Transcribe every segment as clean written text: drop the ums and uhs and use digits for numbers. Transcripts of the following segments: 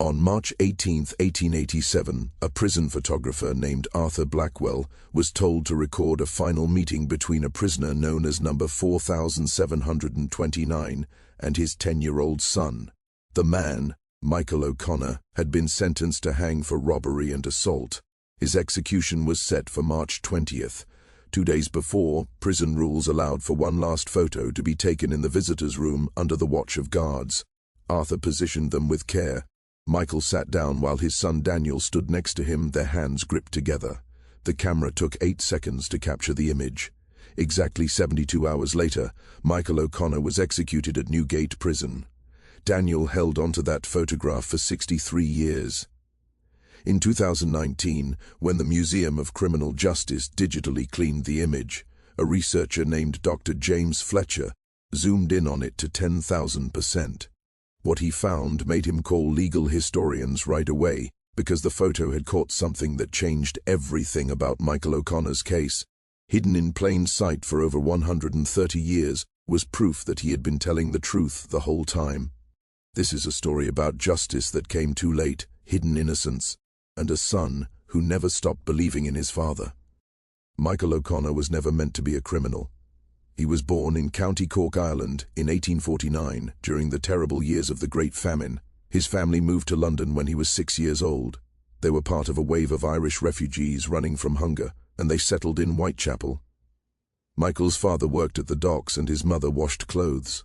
On March 18, 1887, a prison photographer named Arthur Blackwell was told to record a final meeting between a prisoner known as number 4729 and his 10-year-old son. The man, Michael O'Connor, had been sentenced to hang for robbery and assault. His execution was set for March 20th. 2 days before, prison rules allowed for one last photo to be taken in the visitors' room under the watch of guards. Arthur positioned them with care. Michael sat down while his son Daniel stood next to him, their hands gripped together. The camera took 8 seconds to capture the image. Exactly 72 hours later, Michael O'Connor was executed at Newgate Prison. Daniel held onto that photograph for 63 years. In 2019, when the Museum of Criminal Justice digitally cleaned the image, a researcher named Dr. James Fletcher zoomed in on it to 10,000%. What he found made him call legal historians right away, because the photo had caught something that changed everything about Michael O'Connor's case. Hidden in plain sight for over 130 years was proof that he had been telling the truth the whole time. This is a story about justice that came too late, hidden innocence, and a son who never stopped believing in his father. Michael O'Connor was never meant to be a criminal. He was born in County Cork, Ireland, in 1849, during the terrible years of the Great Famine. His family moved to London when he was 6 years old. They were part of a wave of Irish refugees running from hunger, and they settled in Whitechapel. Michael's father worked at the docks and his mother washed clothes.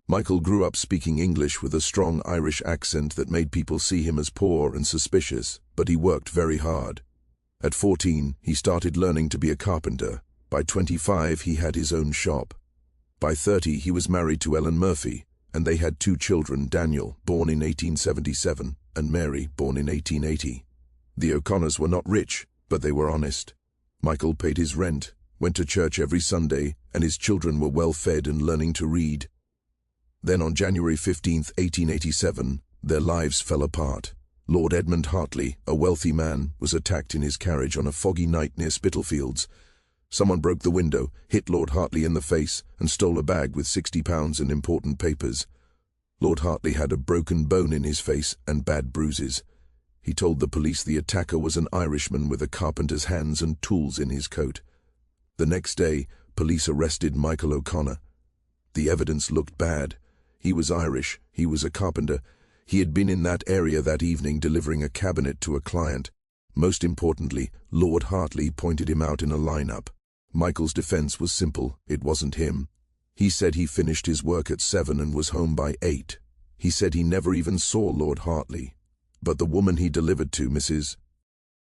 Michael grew up speaking English with a strong Irish accent that made people see him as poor and suspicious, but he worked very hard. At 14, he started learning to be a carpenter. By 25, he had his own shop. By 30, he was married to Ellen Murphy, and they had 2 children, Daniel, born in 1877, and Mary, born in 1880. The O'Connors were not rich, but they were honest. Michael paid his rent, went to church every Sunday, and his children were well fed and learning to read. Then on January 15, 1887, their lives fell apart. Lord Edmund Hartley, a wealthy man, was attacked in his carriage on a foggy night near Spitalfields. Someone broke the window, hit Lord Hartley in the face, and stole a bag with £60 and important papers. Lord Hartley had a broken bone in his face and bad bruises. He told the police the attacker was an Irishman with a carpenter's hands and tools in his coat. The next day, police arrested Michael O'Connor. The evidence looked bad. He was Irish, he was a carpenter. He had been in that area that evening delivering a cabinet to a client. Most importantly, Lord Hartley pointed him out in a lineup. Michael's defense was simple, it wasn't him. He said he finished his work at 7 and was home by 8. He said he never even saw Lord Hartley. But the woman he delivered to, Mrs.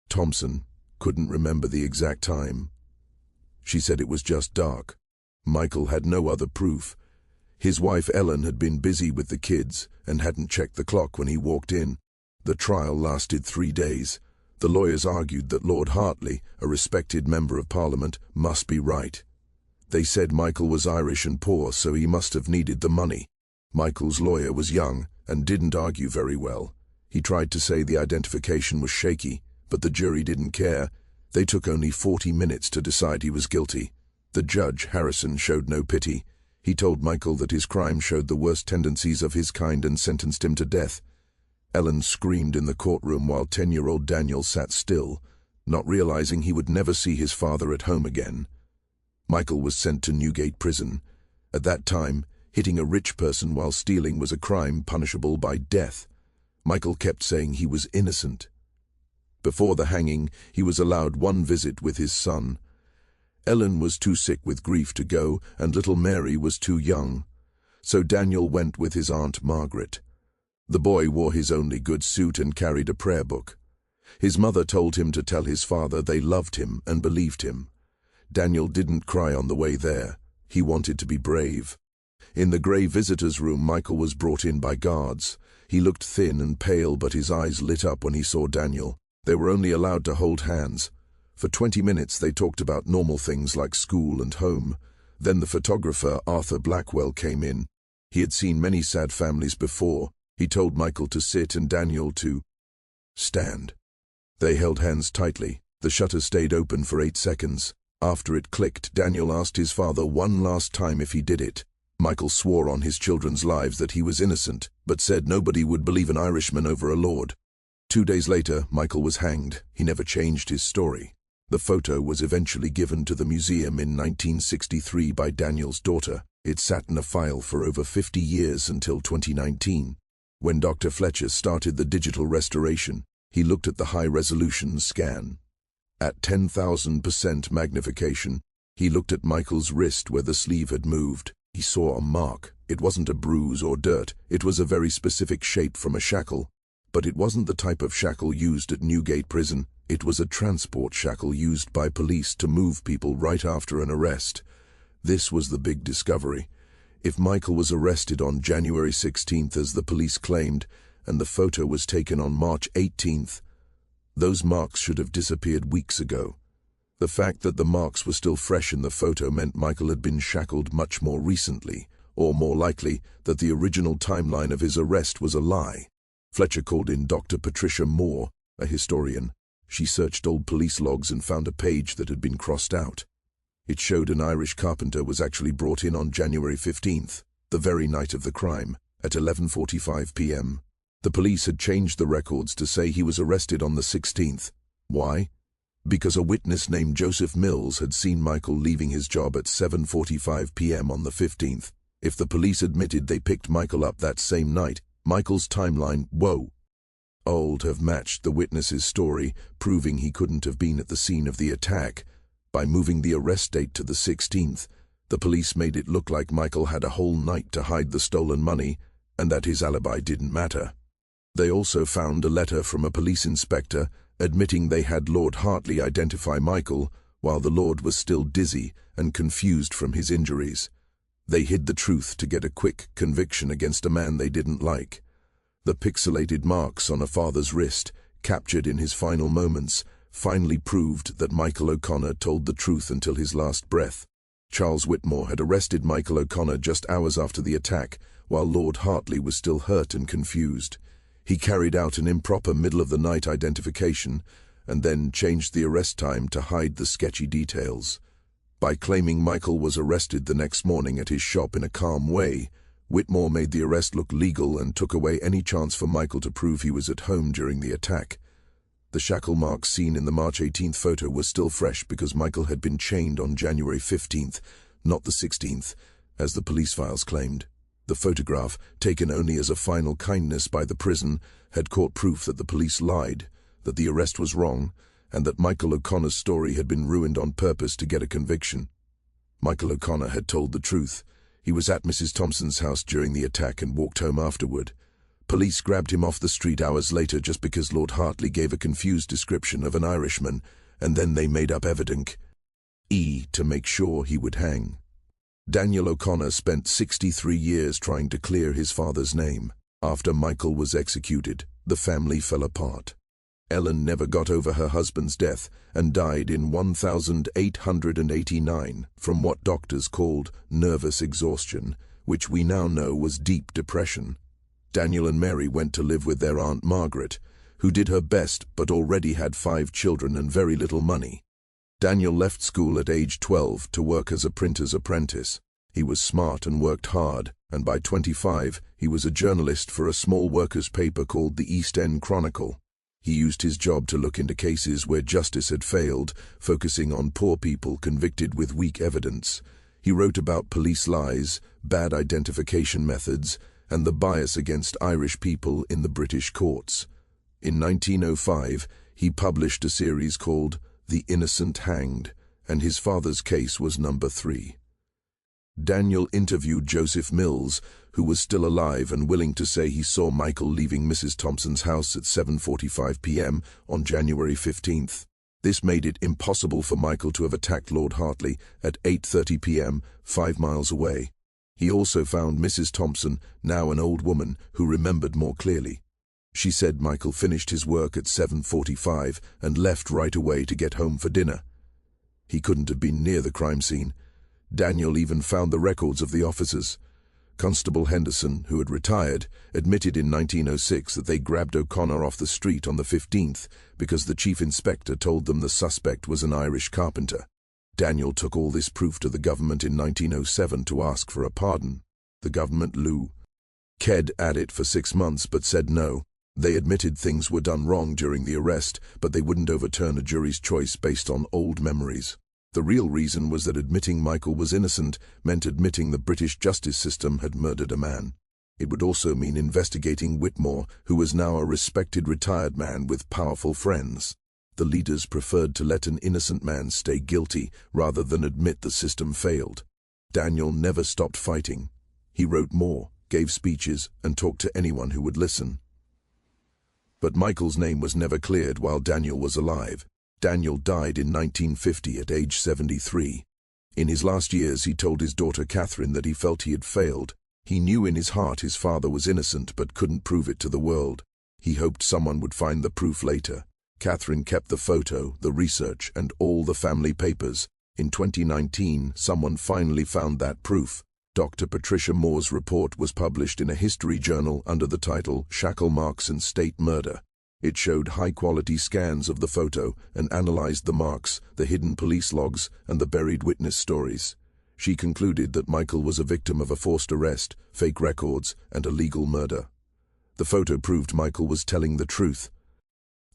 Thompson, couldn't remember the exact time. She said it was just dark. Michael had no other proof. His wife Ellen had been busy with the kids and hadn't checked the clock when he walked in. The trial lasted 3 days. The lawyers argued that Lord Hartley, a respected member of Parliament, must be right. They said Michael was Irish and poor, so he must have needed the money. Michael's lawyer was young and didn't argue very well. He tried to say the identification was shaky, but the jury didn't care. They took only 40 minutes to decide he was guilty. The judge, Harrison, showed no pity. He told Michael that his crime showed the worst tendencies of his kind and sentenced him to death. Ellen screamed in the courtroom while 10-year-old Daniel sat still, not realizing he would never see his father at home again. Michael was sent to Newgate Prison. At that time, hitting a rich person while stealing was a crime punishable by death. Michael kept saying he was innocent. Before the hanging, he was allowed one visit with his son. Ellen was too sick with grief to go, and little Mary was too young. So Daniel went with his Aunt Margaret. The boy wore his only good suit and carried a prayer book. His mother told him to tell his father they loved him and believed him. Daniel didn't cry on the way there. He wanted to be brave. In the grey visitors' room, Michael was brought in by guards. He looked thin and pale, but his eyes lit up when he saw Daniel. They were only allowed to hold hands. For 20 minutes they talked about normal things like school and home. Then the photographer, Arthur Blackwell, came in. He had seen many sad families before. He told Michael to sit and Daniel to stand. They held hands tightly. The shutter stayed open for 8 seconds. After it clicked, Daniel asked his father one last time if he did it. Michael swore on his children's lives that he was innocent, but said nobody would believe an Irishman over a lord. 2 days later, Michael was hanged. He never changed his story. The photo was eventually given to the museum in 1963 by Daniel's daughter. It sat in a file for over 50 years until 2019. When Dr. Fletcher started the digital restoration, he looked at the high-resolution scan. At 10,000% magnification, he looked at Michael's wrist where the sleeve had moved. He saw a mark. It wasn't a bruise or dirt. It was a very specific shape from a shackle. But it wasn't the type of shackle used at Newgate Prison. It was a transport shackle used by police to move people right after an arrest. This was the big discovery. If Michael was arrested on January 16th as the police claimed, and the photo was taken on March 18th, those marks should have disappeared weeks ago. The fact that the marks were still fresh in the photo meant Michael had been shackled much more recently, or more likely, that the original timeline of his arrest was a lie. Fletcher called in Dr. Patricia Moore, a historian. She searched old police logs and found a page that had been crossed out. It showed an Irish carpenter was actually brought in on January 15th, the very night of the crime, at 11:45 p.m. The police had changed the records to say he was arrested on the 16th. Why? Because a witness named Joseph Mills had seen Michael leaving his job at 7:45 p.m. on the 15th. If the police admitted they picked Michael up that same night, Michael's timeline, would have matched the witness's story, proving he couldn't have been at the scene of the attack. By moving the arrest date to the 16th, the police made it look like Michael had a whole night to hide the stolen money, and that his alibi didn't matter. They also found a letter from a police inspector admitting they had Lord Hartley identify Michael while the Lord was still dizzy and confused from his injuries. They hid the truth to get a quick conviction against a man they didn't like. The pixelated marks on a father's wrist, captured in his final moments, finally proved that Michael O'Connor told the truth until his last breath. Charles Whitmore had arrested Michael O'Connor just hours after the attack, while Lord Hartley was still hurt and confused. He carried out an improper middle-of-the-night identification and then changed the arrest time to hide the sketchy details. By claiming Michael was arrested the next morning at his shop in a calm way, Whitmore made the arrest look legal and took away any chance for Michael to prove he was at home during the attack. The shackle marks seen in the March 18th photo were still fresh because Michael had been chained on January 15th, not the 16th, as the police files claimed. The photograph, taken only as a final kindness by the prison, had caught proof that the police lied, that the arrest was wrong, and that Michael O'Connor's story had been ruined on purpose to get a conviction. Michael O'Connor had told the truth. He was at Mrs. Thompson's house during the attack and walked home afterward. Police grabbed him off the street hours later just because Lord Hartley gave a confused description of an Irishman, and then they made up evidence to make sure he would hang. Daniel O'Connor spent 63 years trying to clear his father's name. After Michael was executed, the family fell apart. Ellen never got over her husband's death and died in 1889 from what doctors called nervous exhaustion, which we now know was deep depression. Daniel and Mary went to live with their Aunt Margaret, who did her best but already had 5 children and very little money. Daniel left school at age 12 to work as a printer's apprentice. He was smart and worked hard, and by 25 he was a journalist for a small workers' paper called the East End Chronicle. He used his job to look into cases where justice had failed, focusing on poor people convicted with weak evidence. He wrote about police lies, bad identification methods, and the bias against Irish people in the British courts. In 1905, he published a series called The Innocent Hanged, and his father's case was number 3. Daniel interviewed Joseph Mills, who was still alive and willing to say he saw Michael leaving Mrs. Thompson's house at 7:45 p.m. on January 15th. This made it impossible for Michael to have attacked Lord Hartley at 8:30 p.m., 5 miles away. He also found Mrs. Thompson, now an old woman, who remembered more clearly. She said Michael finished his work at 7:45 and left right away to get home for dinner. He couldn't have been near the crime scene. Daniel even found the records of the officers. Constable Henderson, who had retired, admitted in 1906 that they grabbed O'Connor off the street on the 15th because the chief inspector told them the suspect was an Irish carpenter. Daniel took all this proof to the government in 1907 to ask for a pardon. the government ked at it for 6 months but said no. They admitted things were done wrong during the arrest, but they wouldn't overturn a jury's choice based on old memories. The real reason was that admitting Michael was innocent meant admitting the British justice system had murdered a man. It would also mean investigating Whitmore, who was now a respected retired man with powerful friends. The leaders preferred to let an innocent man stay guilty rather than admit the system failed. Daniel never stopped fighting. He wrote more, gave speeches, and talked to anyone who would listen. But Michael's name was never cleared while Daniel was alive. Daniel died in 1950 at age 73. In his last years, he told his daughter Catherine that he felt he had failed. He knew in his heart his father was innocent but couldn't prove it to the world. He hoped someone would find the proof later. Catherine kept the photo, the research, and all the family papers. In 2019, someone finally found that proof. Dr. Patricia Moore's report was published in a history journal under the title Shackle Marks and State Murder. It showed high-quality scans of the photo and analyzed the marks, the hidden police logs, and the buried witness stories. She concluded that Michael was a victim of a forced arrest, fake records, and illegal murder. The photo proved Michael was telling the truth.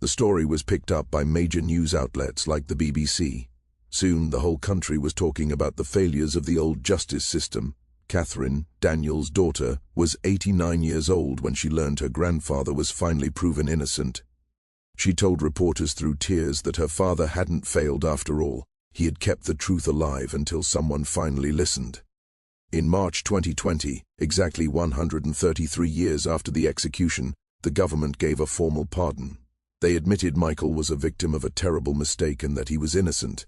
The story was picked up by major news outlets like the BBC. Soon, the whole country was talking about the failures of the old justice system. Catherine, Daniel's daughter, was 89 years old when she learned her grandfather was finally proven innocent. She told reporters through tears that her father hadn't failed after all. He had kept the truth alive until someone finally listened. In March 2020, exactly 133 years after the execution, the government gave a formal pardon. They admitted Michael was a victim of a terrible mistake and that he was innocent.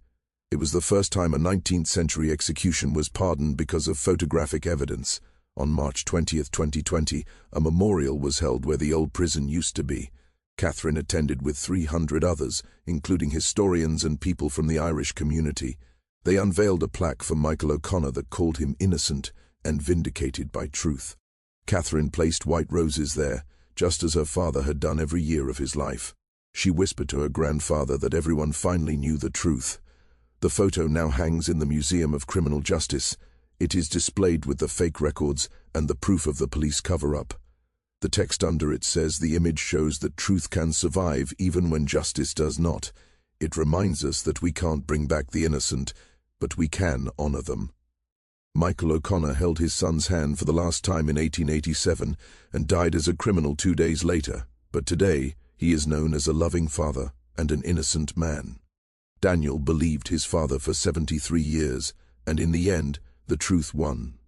It was the first time a 19th-century execution was pardoned because of photographic evidence. On March 20, 2020, a memorial was held where the old prison used to be. Catherine attended with 300 others, including historians and people from the Irish community. They unveiled a plaque for Michael O'Connor that called him innocent and vindicated by truth. Catherine placed white roses there, just as her father had done every year of his life. She whispered to her grandfather that everyone finally knew the truth. The photo now hangs in the Museum of Criminal Justice. It is displayed with the fake records and the proof of the police cover-up. The text under it says the image shows that truth can survive even when justice does not. It reminds us that we can't bring back the innocent, but we can honor them. Michael O'Connor held his son's hand for the last time in 1887 and died as a criminal 2 days later, but today he is known as a loving father and an innocent man. Daniel believed his father for 73 years, and in the end, the truth won.